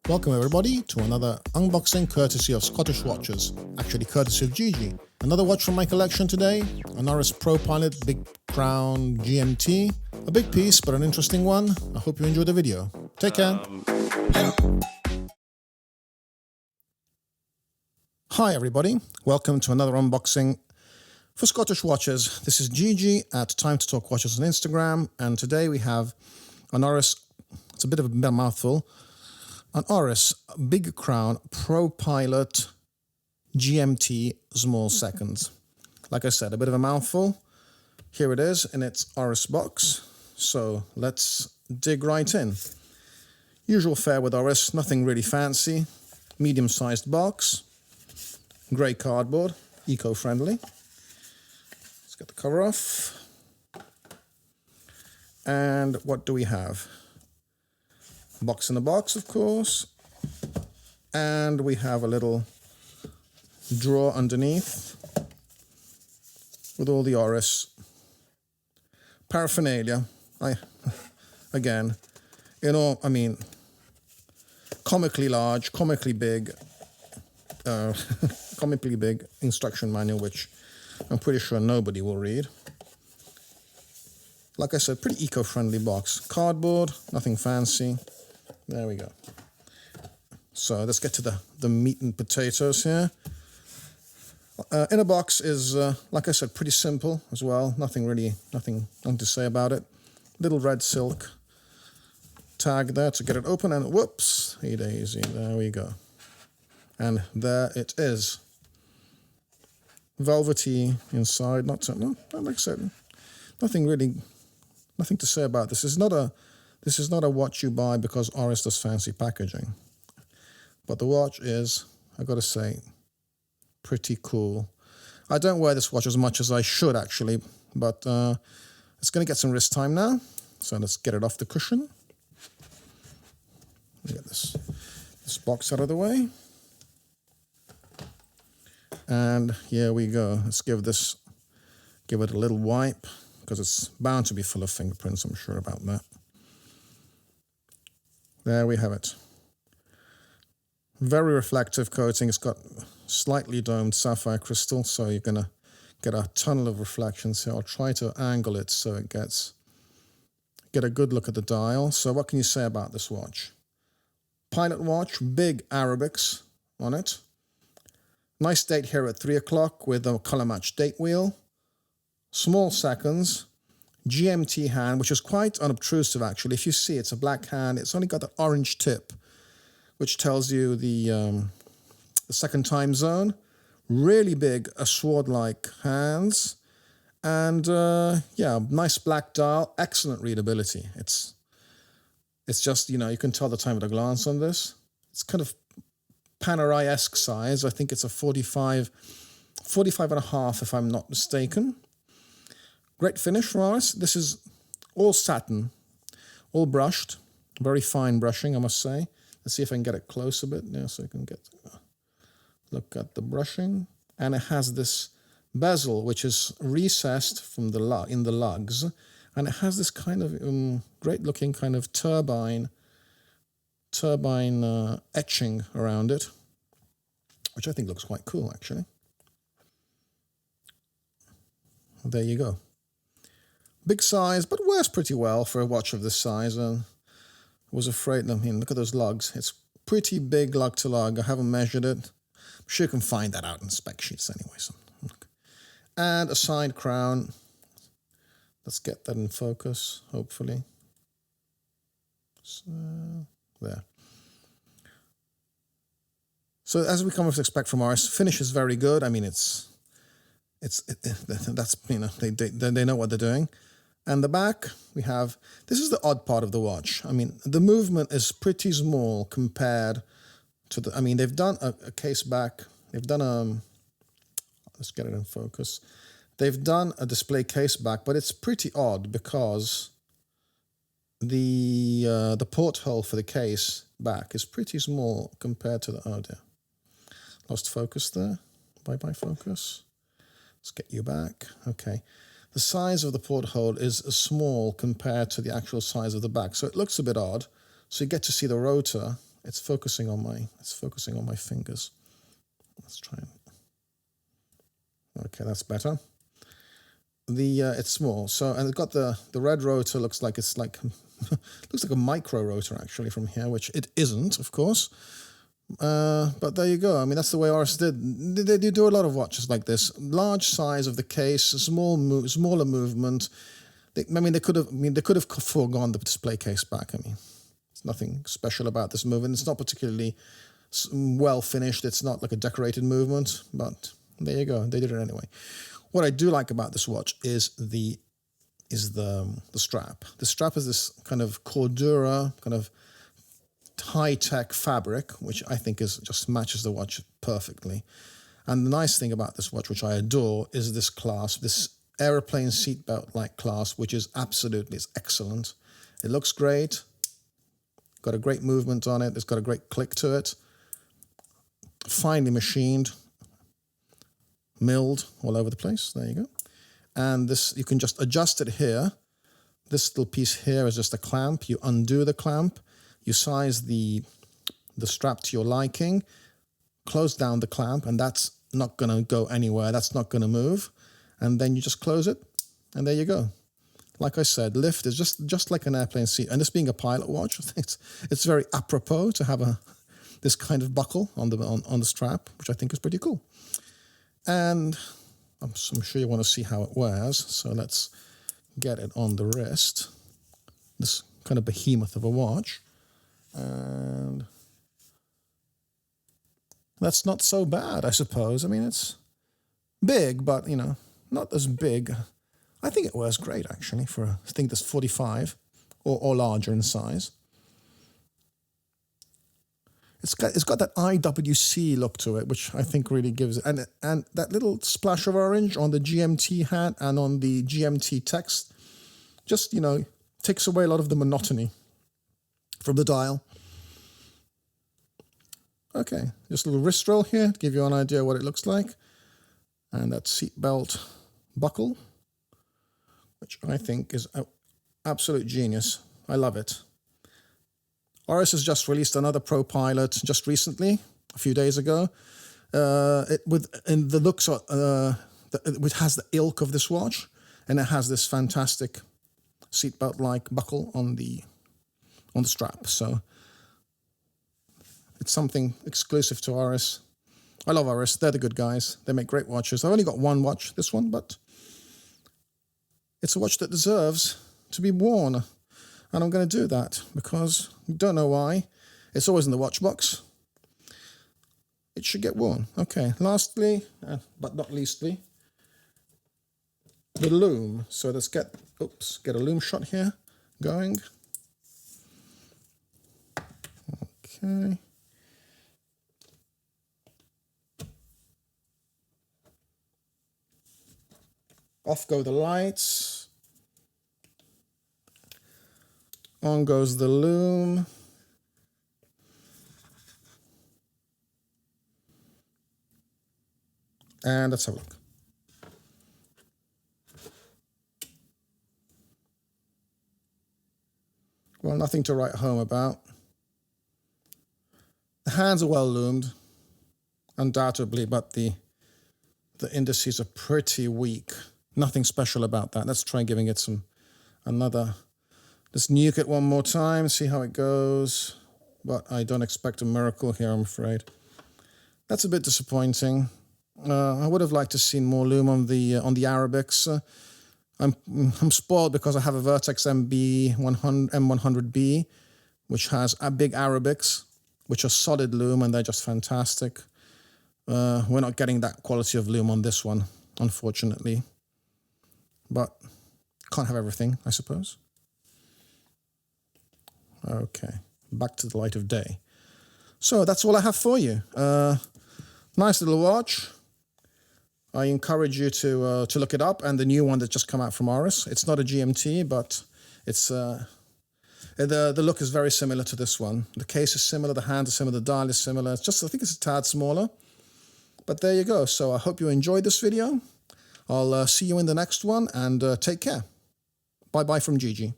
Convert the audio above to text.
Welcome everybody to another unboxing courtesy of Scottish Watches, actually courtesy of Gigi. Another watch from my collection today, an Oris Propilot Big Crown GMT. A big piece, but an interesting one. I hope you enjoyed the video. Take care. Hi everybody, welcome to another unboxing for Scottish Watches. This is Gigi at Time to Talk Watches on Instagram, and today we have an Oris, it's a bit of a mouthful, an Oris Big Crown Propilot GMT small seconds. Like I said, a bit of a mouthful. Here it is in its Oris box. So let's dig right in. Usual fare with Oris, nothing really fancy. Medium-sized box. Grey cardboard, eco-friendly. Let's get the cover off. And what do we have? Box in a box, of course, and we have a little drawer underneath with all the Oris paraphernalia. Again, comically large, comically big instruction manual, which I'm pretty sure nobody will read. Like I said, pretty eco-friendly box. Cardboard, nothing fancy. There we go. So let's get to the meat and potatoes here. In a box is, like I said, pretty simple as well. Nothing to say about it. Little red silk tag there to get it open, and whoops, hey daisy, there we go. And there it is. Velvety inside, like I said, nothing to say about this. This is not a watch you buy because Oris does fancy packaging. But the watch is, I've got to say, pretty cool. I don't wear this watch as much as I should, actually, but it's going to get some wrist time now. So let's get it off the cushion. Get this box out of the way. And here we go. Let's give it a little wipe, because it's bound to be full of fingerprints, I'm sure about that. There we have it. Very reflective coating. It's got slightly domed sapphire crystal, so you're going to get a tunnel of reflections here. I'll try to angle it so it get a good look at the dial. So what can you say about this watch? Pilot watch, big Arabics on it. Nice date here at 3 o'clock with a color match date wheel. Small seconds. GMT hand, which is quite unobtrusive actually. If you see, it's a black hand. It's only got the orange tip, which tells you the second time zone. Really big, sword-like hands. And yeah, nice black dial, excellent readability. It's just, you can tell the time at a glance on this. It's kind of Panerai-esque size. I think it's a 45 and a half, if I'm not mistaken. Great finish from Oris. This is all satin, all brushed. Very fine brushing, I must say. Let's see if I can get it close a bit. Yeah, so you can get a look at the brushing. And it has this bezel, which is recessed from in the lugs. And it has this kind of great-looking kind of turbine etching around it, which I think looks quite cool, actually. There you go. Big size, but wears pretty well for a watch of this size. I was afraid, look at those lugs. It's pretty big lug to lug. I haven't measured it. I'm sure you can find that out in spec sheets anyway. So, look. And a side crown. Let's get that in focus, hopefully. So, there. So as we come to expect from Oris, finish is very good. I mean, that's they know what they're doing. And the back, we have, this is the odd part of the watch. I mean, the movement is pretty small compared to they've done a case back. They've done let's get it in focus. They've done a display case back, but it's pretty odd because the porthole for the case back is pretty small compared to the, oh dear. Lost focus there. Bye-bye focus. Let's get you back. Okay. The size of the porthole is small compared to the actual size of the back, so it looks a bit odd. So you get to see the rotor it's focusing on my fingers. Let's try it. Okay, that's better. It's small, so, and it's got the red rotor. Looks like it's like looks like a micro rotor actually from here, which it isn't, of course. But there you go. I mean, that's the way Oris did. They do a lot of watches like this. Large size of the case, smaller movement. They could have foregone the display case back. I mean, there's nothing special about this movement. It's not particularly well finished. It's not like a decorated movement, but there you go. They did it anyway. What I do like about this watch is the strap. The strap is this kind of Cordura, kind of high-tech fabric, which I think just matches the watch perfectly. And the nice thing about this watch, which I adore, is this clasp, this aeroplane seatbelt-like clasp, which is absolutely excellent. It looks great. Got a great movement on it. It's got a great click to it. Finely machined, milled all over the place. There you go. And this, you can just adjust it here. This little piece here is just a clamp. You undo the clamp. You size the strap to your liking, close down the clamp, and that's not going to go anywhere. That's not going to move. And then you just close it, and there you go. Like I said, lift is just like an airplane seat. And this being a pilot watch, I think it's very apropos to have this kind of buckle on the strap, which I think is pretty cool. And I'm sure you want to see how it wears, so let's get it on the wrist. This kind of behemoth of a watch. And that's not so bad, I suppose. I mean, it's big, but, you know, not as big. I think it wears great, actually, for a thing that's 45 or larger in size. It's got that IWC look to it, which I think really gives it. And that little splash of orange on the GMT hat and on the GMT text just, you know, takes away a lot of the monotony from the dial. Okay, just a little wrist roll here to give you an idea what it looks like. And that seatbelt buckle, which I think is an absolute genius. I love it. Oris has just released another Propilot just recently, a few days ago. It has the ilk of this watch, and it has this fantastic seatbelt-like buckle on the strap. So it's something exclusive to Oris. I love Oris. They're the good guys. They make great watches. I've only got one watch, this one, but it's a watch that deserves to be worn. And I'm going to do that because I don't know why. It's always in the watch box. It should get worn. Okay, lastly, but not leastly, the Lume. So let's get a Lume shot here going. Okay. Off go the lights. On goes the Lume. And let's have a look. Well, nothing to write home about. The hands are well loomed, undoubtedly, but the indices are pretty weak. Nothing special about that. Let's try giving it let's nuke it one more time, see how it goes. But I don't expect a miracle here, I'm afraid. That's a bit disappointing. I would have liked to see more Lume on the Arabics. I'm spoiled because I have a Vertex M100B, which has big Arabics, which are solid Lume, and they're just fantastic. We're not getting that quality of Lume on this one, unfortunately. But can't have everything, I suppose. Okay, back to the light of day. So that's all I have for you. Nice little watch. I encourage you to look it up, and the new one that just come out from Oris. It's not a GMT, but it's the look is very similar to this one. The case is similar, the hand is similar, the dial is similar. It's just, I think it's a tad smaller. But there you go. So I hope you enjoyed this video. I'll see you in the next one, and take care. Bye-bye from Gigi.